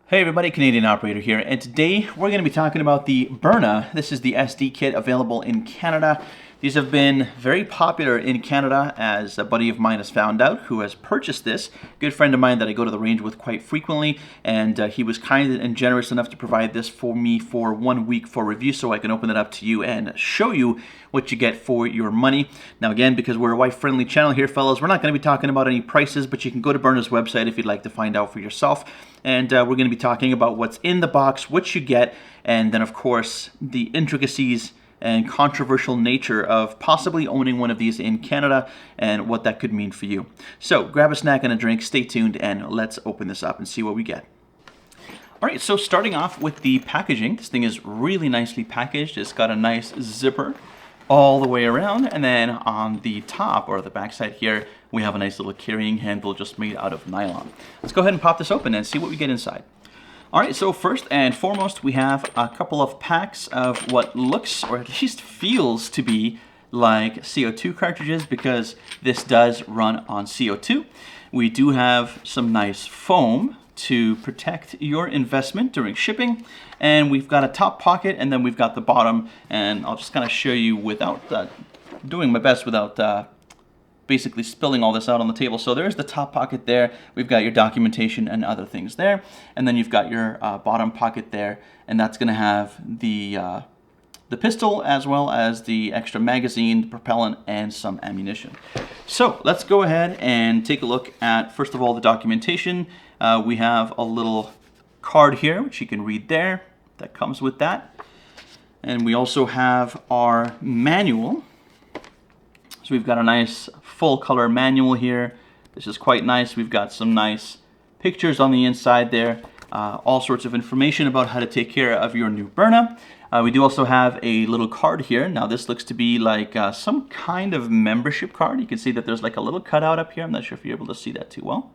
Hey everybody, Canadian Operator here, and today we're going to be talking about the Byrna. This is the SD kit available in Canada. These have been very popular in Canada, as a buddy of mine has found out who has purchased this. Good friend of mine that I go to the range with quite frequently, and he was kind and generous enough to provide this for me for 1 week for review so I can open it up to you and show you what you get for your money. Now again, because we're a wife-friendly channel here, fellas, we're not going to be talking about any prices, but you can go to Byrna's website if you'd like to find out for yourself. And we're going to be talking about what's in the box, what you get, and then of course the intricacies and controversial nature of possibly owning one of these in Canada and what that could mean for you. So grab a snack and a drink, stay tuned, and let's open this up and see what we get. Alright, so starting off with the packaging, this thing is really nicely packaged. It's got a nice zipper all the way around, and then on the top, or the back side here, we have a nice little carrying handle just made out of nylon. Let's go ahead and pop this open and see what we get inside. Alright, so first and foremost, we have a couple of packs of what looks, or at least feels to be, like CO2 cartridges, because this does run on CO2. We do have some nice foam to protect your investment during shipping, and we've got a top pocket, and then we've got the bottom, and I'll just kind of show you without doing my best without basically spilling all this out on the table. So there's the top pocket there. We've got your documentation and other things there, and then you've got your bottom pocket there, and that's going to have the pistol as well as the extra magazine, the propellant, and some ammunition. So let's go ahead and take a look at, first of all, the documentation. We have a little card here, which you can read there, that comes with that. And we also have our manual. So we've got a nice full color manual here. This is quite nice. We've got some nice pictures on the inside there. All sorts of information about how to take care of your new Byrna. We do also have a little card here. Now this looks to be like some kind of membership card. You can see that there's like a little cutout up here. I'm not sure if you're able to see that too well.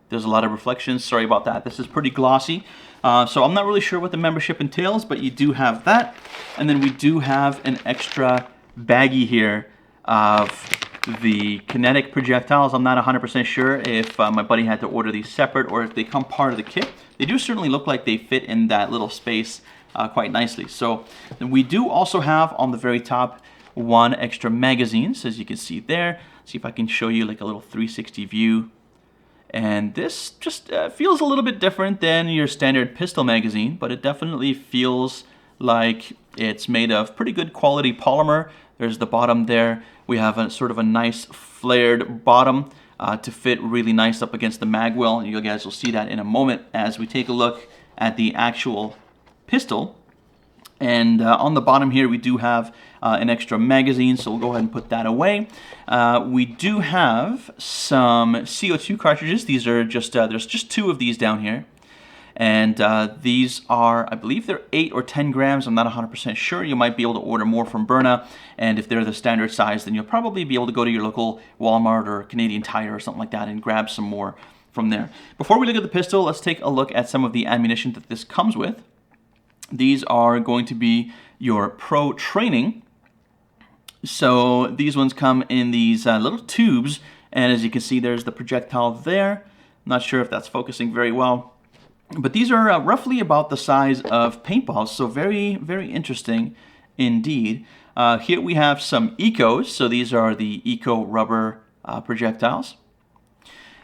There's a lot of reflections. Sorry about that. This is pretty glossy. So I'm not really sure what the membership entails, but you do have that. And then we do have an extra baggie here of the kinetic projectiles. I'm not 100% sure if my buddy had to order these separate or if they come part of the kit. They do certainly look like they fit in that little space quite nicely. So we do also have on the very top one extra magazine, so as you can see there. See if I can show you like a little 360 view. And this just feels a little bit different than your standard pistol magazine, but it definitely feels like it's made of pretty good quality polymer. There's the bottom there. We have a sort of a nice flared bottom to fit really nice up against the mag well. You guys will see that in a moment as we take a look at the actual pistol. And on the bottom here, we do have an extra magazine, so we'll go ahead and put that away. We do have some CO2 cartridges. These are just, there's just 2 of these down here. And these are, I believe they're 8 or 10 grams. I'm not 100% sure. You might be able to order more from Byrna. And if they're the standard size, then you'll probably be able to go to your local Walmart or Canadian Tire or something like that and grab some more from there. Before we look at the pistol, let's take a look at some of the ammunition that this comes with. These are going to be your pro training. So these ones come in these little tubes. And as you can see, there's the projectile there. I'm not sure if that's focusing very well. But these are roughly about the size of paintballs, so very, very interesting indeed. Here we have some Ecos, so these are the Eco rubber projectiles.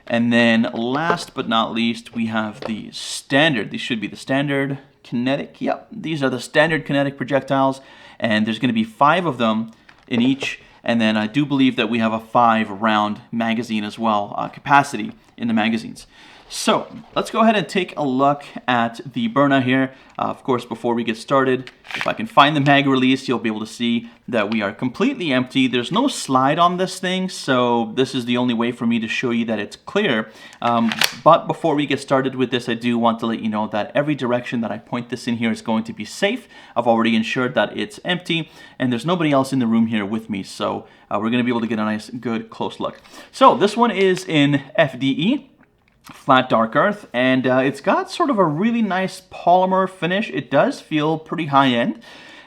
And then last but not least, we have the standard. These should be the standard kinetic. Yep, these are the standard kinetic projectiles, and there's going to be 5 of them in each. And then I do believe that we have a 5-round magazine as well, capacity in the magazines. So let's go ahead and take a look at the Byrna here. Of course, before we get started, if I can find the mag release, you'll be able to see that we are completely empty. There's no slide on this thing, so this is the only way for me to show you that it's clear. But before we get started with this, I do want to let you know that every direction that I point this in here is going to be safe. I've already ensured that it's empty, and there's nobody else in the room here with me, so we're going to be able to get a nice, good, close look. So this one is in FDE. Flat dark earth, and it's got sort of a really nice polymer finish. It does feel pretty high-end,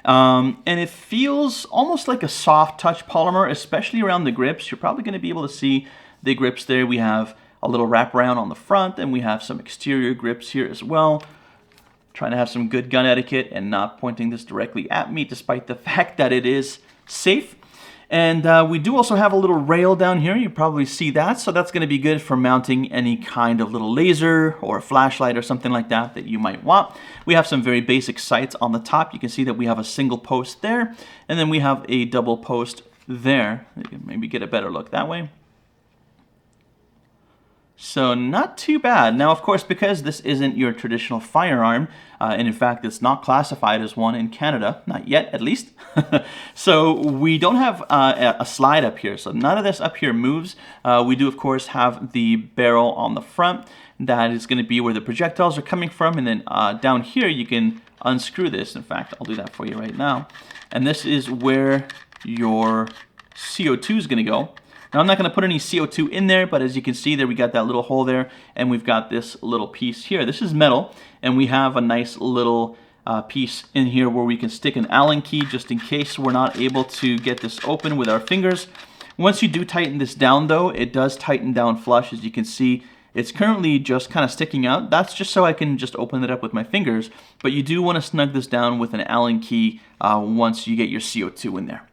and it feels almost like a soft touch polymer, especially around the grips. You're probably going to be able to see the grips there. We have a little wraparound on the front, and we have some exterior grips here as well. Trying to have some good gun etiquette and not pointing this directly at me, despite the fact that it is safe. And we do also have a little rail down here. You probably see that. So that's going to be good for mounting any kind of little laser or a flashlight or something like that that you might want. We have some very basic sights on the top. You can see that we have a single post there, and then we have a double post there. You can maybe get a better look that way. So not too bad. Now, of course, because this isn't your traditional firearm, and in fact, it's not classified as one in Canada, not yet at least, so we don't have a slide up here. So none of this up here moves. We do, of course, have the barrel on the front. That is going to be where the projectiles are coming from. And then down here, you can unscrew this. In fact, I'll do that for you right now. And this is where your CO2 is going to go. Now, I'm not going to put any CO2 in there, but as you can see there, we got that little hole there, and we've got this little piece here. This is metal, and we have a nice little piece in here where we can stick an Allen key just in case we're not able to get this open with our fingers. Once you do tighten this down, though, it does tighten down flush. As you can see, it's currently just kind of sticking out. That's just so I can just open it up with my fingers, but you do want to snug this down with an Allen key once you get your CO2 in there.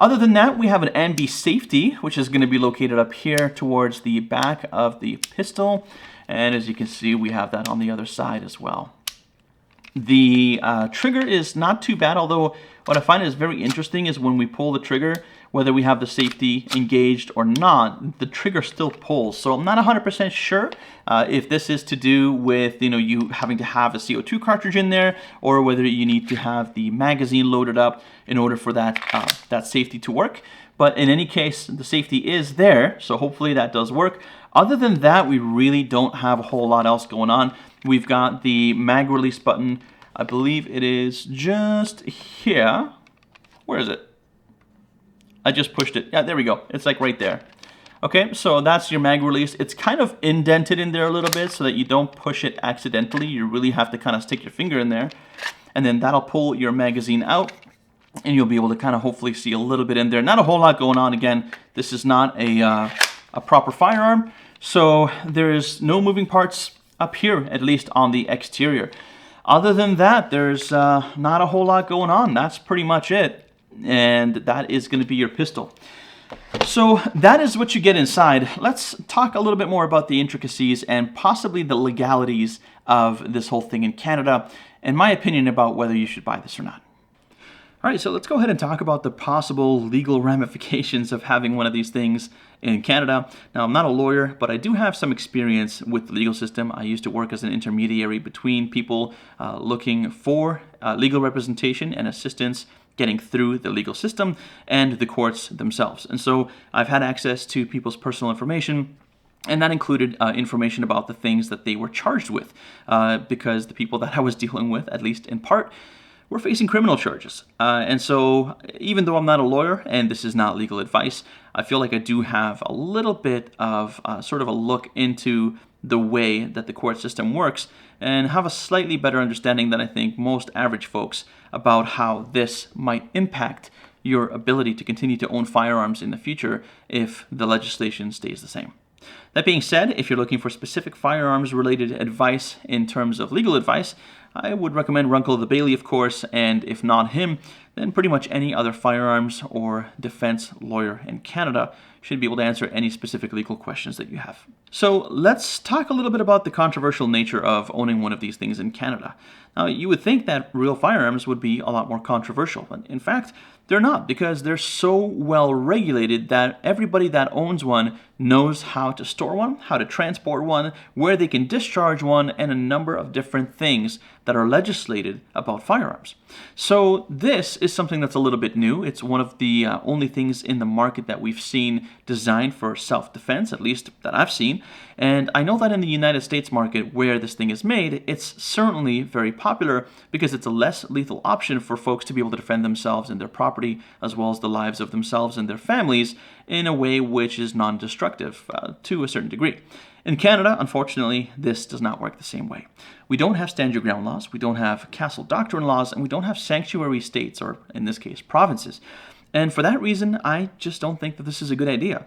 Other than that, we have an ambi safety, which is going to be located up here towards the back of the pistol. And as you can see, we have that on the other side as well. The trigger is not too bad, although what I find is very interesting is when we pull the trigger, whether we have the safety engaged or not, the trigger still pulls. So I'm not 100% sure if this is to do with you having to have a CO2 cartridge in there, or whether you need to have the magazine loaded up in order for that that safety to work. But in any case, the safety is there, so hopefully that does work. Other than that, we really don't have a whole lot else going on. We've got the mag release button. I believe it is just here. Where is it? I just pushed it. Yeah, there we go. It's like right there. Okay, so that's your mag release. It's kind of indented in there a little bit so that you don't push it accidentally. You really have to kind of stick your finger in there. And then that'll pull your magazine out, and you'll be able to kind of hopefully see a little bit in there. Not a whole lot going on. Again, this is not a proper firearm, so there's no moving parts up here, at least on the exterior. Other than that, there's not a whole lot going on. That's pretty much it. And that is going to be your pistol. So that is what you get inside. Let's talk a little bit more about the intricacies and possibly the legalities of this whole thing in Canada, and my opinion about whether you should buy this or not. All right, so let's go ahead and talk about the possible legal ramifications of having one of these things in Canada. Now, I'm not a lawyer, but I do have some experience with the legal system. I used to work as an intermediary between people looking for legal representation and assistance getting through the legal system and the courts themselves. And so I've had access to people's personal information, and that included information about the things that they were charged with, because the people that I was dealing with, at least in part, were facing criminal charges. And so even though I'm not a lawyer and this is not legal advice, I feel like I do have a little bit of sort of a look into the way that the court system works and have a slightly better understanding than I think most average folks about how this might impact your ability to continue to own firearms in the future if the legislation stays the same. That being said, if you're looking for specific firearms related advice in terms of legal advice, I would recommend Runkle the Bailey, of course, and if not him, then pretty much any other firearms or defense lawyer in Canada should be able to answer any specific legal questions that you have. So let's talk a little bit about the controversial nature of owning one of these things in Canada. Now, you would think that real firearms would be a lot more controversial, but in fact, they're not, because they're so well regulated that everybody that owns one knows how to store one, how to transport one, where they can discharge one, and a number of different things that are legislated about firearms. So this is something that's a little bit new. It's one of the only things in the market that we've seen designed for self-defense, at least that I've seen. And I know that in the United States market where this thing is made, it's certainly very popular because it's a less lethal option for folks to be able to defend themselves and their property, as well as the lives of themselves and their families, in a way which is non-destructive to a certain degree. In Canada, unfortunately, this does not work the same way. We don't have stand your ground laws, we don't have castle doctrine laws, and we don't have sanctuary states, or in this case, provinces. And for that reason, I just don't think that this is a good idea.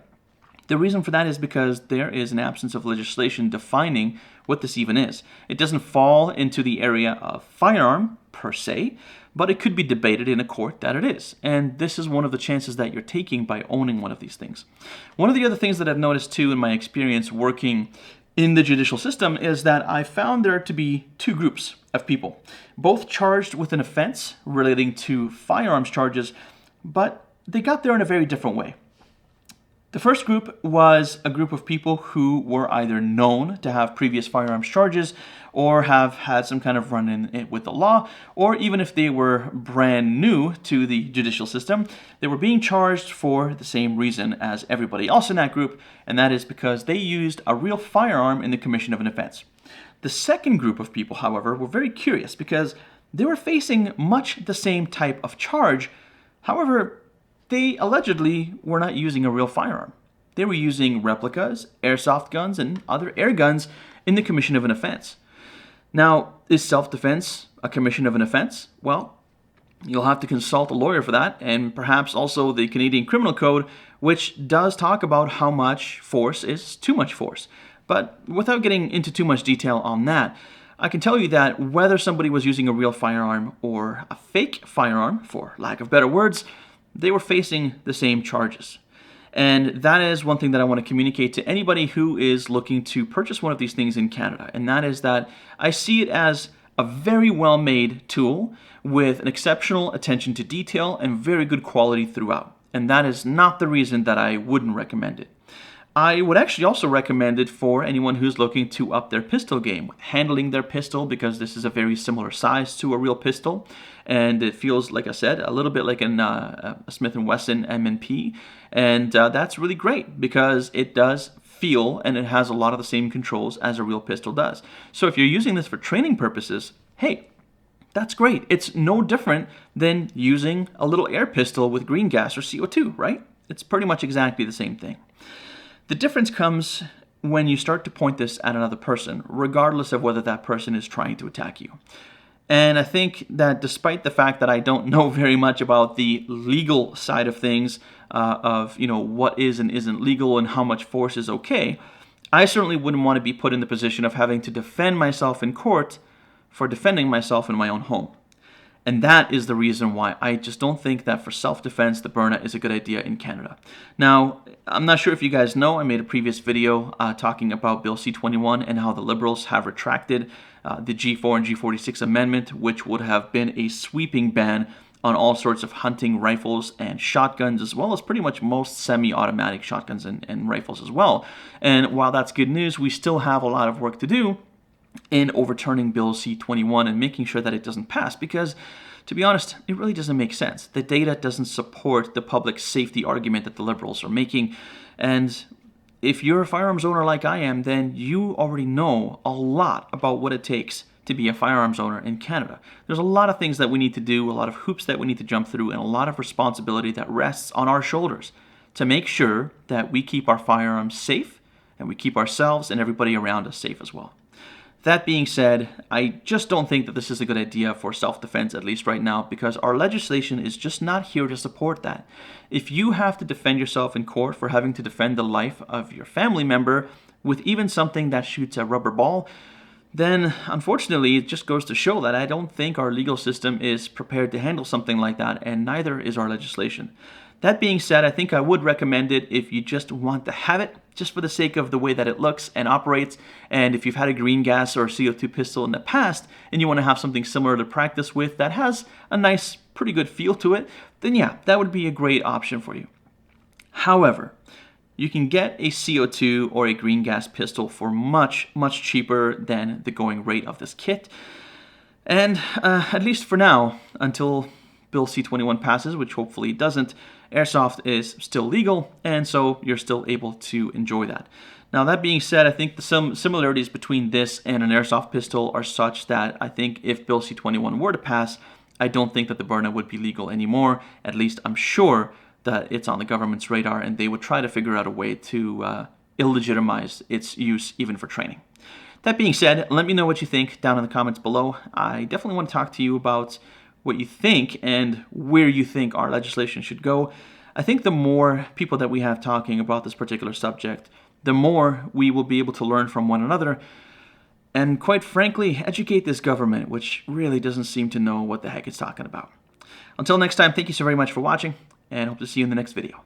The reason for that is because there is an absence of legislation defining what this even is. It doesn't fall into the area of firearm per se, but it could be debated in a court that it is. And this is one of the chances that you're taking by owning one of these things. One of the other things that I've noticed too in my experience working in the judicial system is that I found there to be two groups of people, both charged with an offense relating to firearms charges, but they got there in a very different way. The first group was a group of people who were either known to have previous firearms charges or have had some kind of run-in with the law, or even if they were brand new to the judicial system, they were being charged for the same reason as everybody else in that group, and that is because they used a real firearm in the commission of an offense. The second group of people, however, were very curious because they were facing much the same type of charge. However, they allegedly were not using a real firearm. They were using replicas, airsoft guns, and other air guns in the commission of an offense. Now, is self-defense a commission of an offense? Well, you'll have to consult a lawyer for that, and perhaps also the Canadian Criminal Code, which does talk about how much force is too much force. But without getting into too much detail on that, I can tell you that whether somebody was using a real firearm or a fake firearm, for lack of better words, they were facing the same charges. And that is one thing that I want to communicate to anybody who is looking to purchase one of these things in Canada. And that is that I see it as a very well-made tool with an exceptional attention to detail and very good quality throughout. And that is not the reason that I wouldn't recommend it. I would actually also recommend it for anyone who's looking to up their pistol game, handling their pistol, because this is a very similar size to a real pistol, and it feels, like I said, a little bit like a Smith & Wesson M&P, and that's really great because it does feel and it has a lot of the same controls as a real pistol does. So if you're using this for training purposes, hey, that's great. It's no different than using a little air pistol with green gas or CO2, right? It's pretty much exactly the same thing. The difference comes when you start to point this at another person, regardless of whether that person is trying to attack you. And I think that despite the fact that I don't know very much about the legal side of things, of what is and isn't legal and how much force is okay, I certainly wouldn't want to be put in the position of having to defend myself in court for defending myself in my own home. And that is the reason why I just don't think that for self-defense, the Byrna is a good idea in Canada. Now, I'm not sure if you guys know, I made a previous video talking about Bill C-21 and how the Liberals have retracted the G4 and G46 amendment, which would have been a sweeping ban on all sorts of hunting rifles and shotguns, as well as pretty much most semi-automatic shotguns and rifles as well. And while that's good news, we still have a lot of work to do in overturning Bill C-21 and making sure that it doesn't pass, because to be honest, it really doesn't make sense. The data doesn't support the public safety argument that the Liberals are making, and if you're a firearms owner like I am, then you already know a lot about what it takes to be a firearms owner in Canada. There's a lot of things that we need to do, a lot of hoops that we need to jump through, and a lot of responsibility that rests on our shoulders to make sure that we keep our firearms safe and we keep ourselves and everybody around us safe as well. That being said, I just don't think that this is a good idea for self-defense, at least right now, because our legislation is just not here to support that. If you have to defend yourself in court for having to defend the life of your family member with even something that shoots a rubber ball, then unfortunately it just goes to show that I don't think our legal system is prepared to handle something like that, and neither is our legislation. That being said, I think I would recommend it if you just want to have it, just for the sake of the way that it looks and operates. And if you've had a green gas or CO2 pistol in the past and you want to have something similar to practice with that has a nice, pretty good feel to it, then yeah, that would be a great option for you. However, you can get a CO2 or a green gas pistol for much, much cheaper than the going rate of this kit. And at least for now, until Bill C-21 passes, which hopefully it doesn't, airsoft is still legal, and so you're still able to enjoy that. Now, that being said, I think some similarities between this and an airsoft pistol are such that I think if Bill C-21 were to pass, I don't think that the Byrna would be legal anymore. At least I'm sure that it's on the government's radar, and they would try to figure out a way to illegitimize its use even for training. That being said, let me know what you think down in the comments below. I definitely want to talk to you about what you think and where you think our legislation should go. I think the more people that we have talking about this particular subject, the more we will be able to learn from one another and, quite frankly, educate this government, which really doesn't seem to know what the heck it's talking about. Until next time, thank you so very much for watching, and hope to see you in the next video.